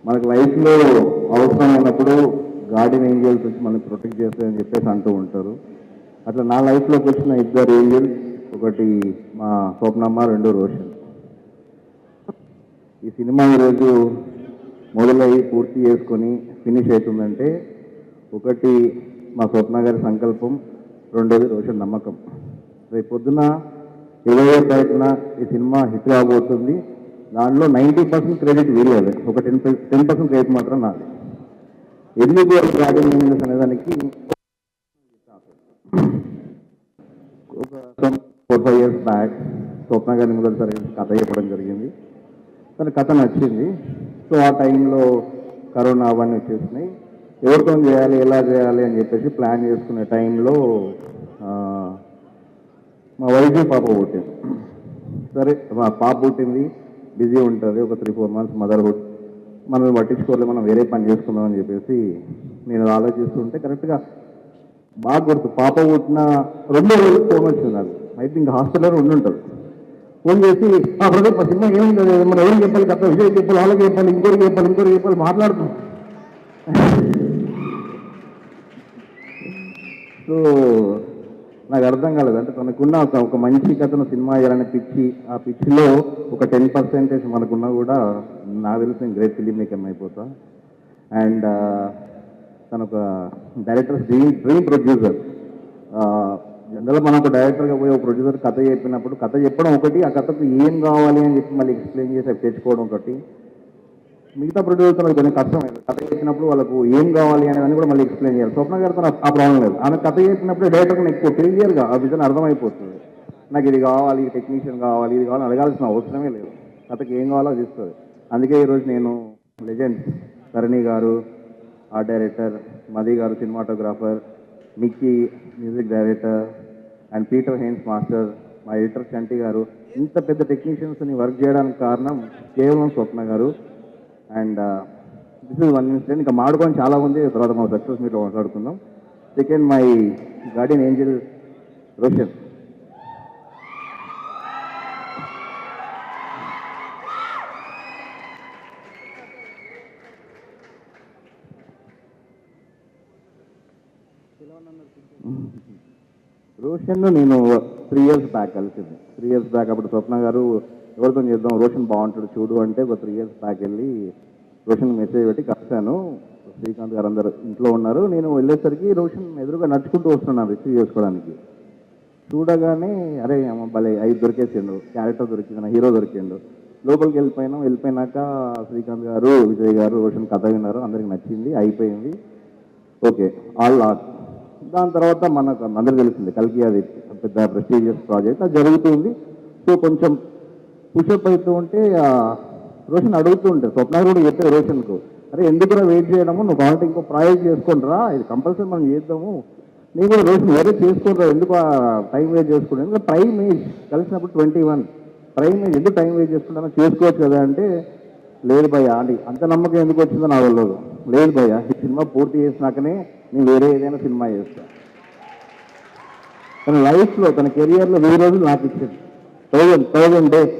మనకు లైఫ్లో అవసరం అయినప్పుడు గార్డెన్ ఏంజల్స్ వచ్చి మనకి ప్రొటెక్ట్ చేస్తాయని చెప్పేసి అంటూ ఉంటారు. అట్లా నా లైఫ్లోకి వచ్చిన ఇద్దరు ఏంజల్స్, ఒకటి మా స్వప్నమ్మ, రెండు రోషన్. ఈ సినిమా ఈరోజు మొదలయ్యి పూర్తి చేసుకొని ఫినిష్ అవుతుందంటే ఒకటి మా స్వప్న గారి సంకల్పం, రెండోది రోషన్ నమ్మకం. రేపు పొద్దున 20వ తారీఖున ఈ సినిమా హిట్ కాబోతుంది. దాంట్లో 90% క్రెడిట్ వీళ్ళదే, ఒక 10% క్రెడిట్ మాత్రం నాది. ఎందుకు గార్డెన్ ఏంజల్స్ అనేదానికి ఒక 4-5 years బ్యాక్ స్వప్న గారిని మొదటిసారి కథ చెప్పడం జరిగింది. కానీ కథ నచ్చింది. సో ఆ టైంలో కరోనా అవన్నీ వచ్చేసినాయి. ఎవరితో చేయాలి, ఎలా చేయాలి అని చెప్పేసి ప్లాన్ చేసుకునే టైంలో మా వైద్య పాప పుట్టింది. సరే మా పాప పుట్టింది, బిజీ ఉంటుంది, ఒక 3-4 months మదర్హుడ్, మనల్ని పట్టించుకోలేదు, మనం వేరే పని చేసుకుందాం అని చెప్పేసి నేను ఆలోచిస్తుంటే కరెక్ట్గా బాగా గుర్తు, పాప పుట్టిన 2 రోజులు ఫోన్ వచ్చింది నాకు. అయితే ఇంకా హాస్పిటల్లో ఉండుంటుంది. ఫోన్ చేసి బ్రదర్ మా సినిమా ఏముంది, మనం ఎవరికి చెప్పాలి, కథ విజయ్ చెప్పాలి, వాళ్ళకి చెప్పాలి, ఇంకోరికి చెప్పాలి మాట్లాడుతున్నాం. సో నాకు అర్థం కాలేదు. అంటే తనకున్న ఒక మంచి కథను సినిమా చేయాలనే పిచ్చి, ఆ పిచ్చిలో ఒక 10% మనకున్నా కూడా నాకు తెలిసి నేను గ్రేట్ ఫిలిం మేకర్ అయిపోతా. అండ్ తను ఒక డైరెక్టర్ డ్రీమ్ ప్రొడ్యూసర్. జనరల్గా మనం ఒక డైరెక్టర్గా పోయి ఒక ప్రొడ్యూసర్ కథ చెప్పినప్పుడు కథ చెప్పడం ఒకటి, ఆ కథకు ఏం కావాలి అని చెప్పి మళ్ళీ ఎక్స్ప్లెయిన్ చేసి అవి తెచ్చుకోవడం ఒకటి. మిగతా ప్రొడ్యూసర్లకు కొంచెం కష్టమైంది. కథ చెప్పినప్పుడు వాళ్ళకు ఏం కావాలి అనేదాన్ని కూడా మళ్ళీ ఎక్స్ప్లెయిన్ చేయాలి. స్వప్న గారితో ఆ ప్రాబ్లం లేదు. ఆమె కథ చెప్పినప్పుడు డైరెక్టర్కి ఎక్కువ క్లియర్గా ఆ విజన్ అర్థమైపోతుంది. నాకు ఇది కావాలి, టెక్నీషియన్ కావాలి, ఇది కావాలి అడగాల్సిన అవసరమే లేదు. కథకి ఏం కావాలో అది ఇస్తుంది. అందుకే ఈరోజు నేను లెజెండ్స్ తరణి గారు ఆర్ట్ డైరెక్టర్, మది గారు cinematographer, Mickey music director and Peter Heins master, మా ఎడిటర్ చంటి గారు, ఇంత పెద్ద టెక్నీషియన్స్ని వర్క్ చేయడానికి కారణం కేవలం స్వప్న గారు. And this is 1 incident. ఇంకా మాడుకొని చాలా ఉంది, తర్వాత మా సక్సెస్ మీట్లో మాట్లాడుకుందాం. Second my garden Angel Roshan. Roshan నేను 3 years బ్యాక్ కలిసింది. 3 years బ్యాక్ అప్పుడు స్వప్న గారు ఎవరితో చేద్దాం, రోషన్ బాగుంటాడు చూడు అంటే ఒక 3 years బ్యాక్ వెళ్ళి రోషన్ మెసేజ్ పెట్టి కలిశాను. శ్రీకాంత్ గారు అందరూ ఇంట్లో ఉన్నారు. నేను వెళ్ళేసరికి రోషన్ ఎదురుగా నడుచుకుంటూ వస్తున్నాను రిసీవ్ చేసుకోవడానికి. చూడగానే అరే భలే 5 దొరికేసిండు, క్యారెక్టర్ దొరికింది, నా హీరో దొరికిండు. లోపలికి వెళ్ళిపోయినాక శ్రీకాంత్ గారు, విజయ్ గారు రోషన్ కథ విన్నారు, అందరికి నచ్చింది, అయిపోయింది. Okay all art. దాని తర్వాత మనకు అందరికీ తెలిసింది కల్కి, అది పెద్ద ప్రెస్టీజియస్ ప్రాజెక్ట్, అది జరుగుతుంది. సో కొంచెం పుషప్ అవుతూ ఉంటే రోషన్ అడుగుతూ ఉంటాడు. స్వప్న కూడా చెప్పారు రోషన్కు, అరే ఎందుకురా వెయిట్ చేయడము, నువ్వు కావాలంటే ఇంకో ప్రాజెక్ట్ చేసుకుంటారా, ఇది కంపల్సరీ మనం చేద్దాము. నేను కూడా రోషన్ వేరే చేసుకుంటారా, ఎందుకు టైం వేస్ట్ చేసుకుంటాను, ఎందుకంటే ప్రైమ్ ఏజ్ కలిసినప్పుడు 21, ప్రైమ్ ఏజ్ ఎందుకు టైం వేస్ట్ చేసుకుంటానో చేసుకోవచ్చు కదా అంటే, లేదు భయ్య అంటే అంత నమ్మకం ఎందుకు వచ్చిందో నాకు తెలియదు. లేదు భయ్య ఈ సినిమా పూర్తి చేసినాకనే నేను వేరే ఏదైనా సినిమా చేస్తాను. తన లైఫ్లో తన కెరియర్లో 1000 రోజులు నాకు ఇచ్చింది, 1000 days.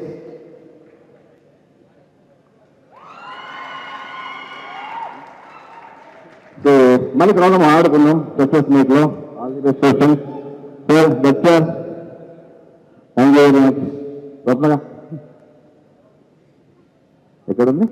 సో మళ్ళీ తర్వాత ఆడుకున్నాం సక్సెస్ మీట్లో. All the best Roshan sir, better. Thank you very much. స్వప్నగా ఎక్కడుంది?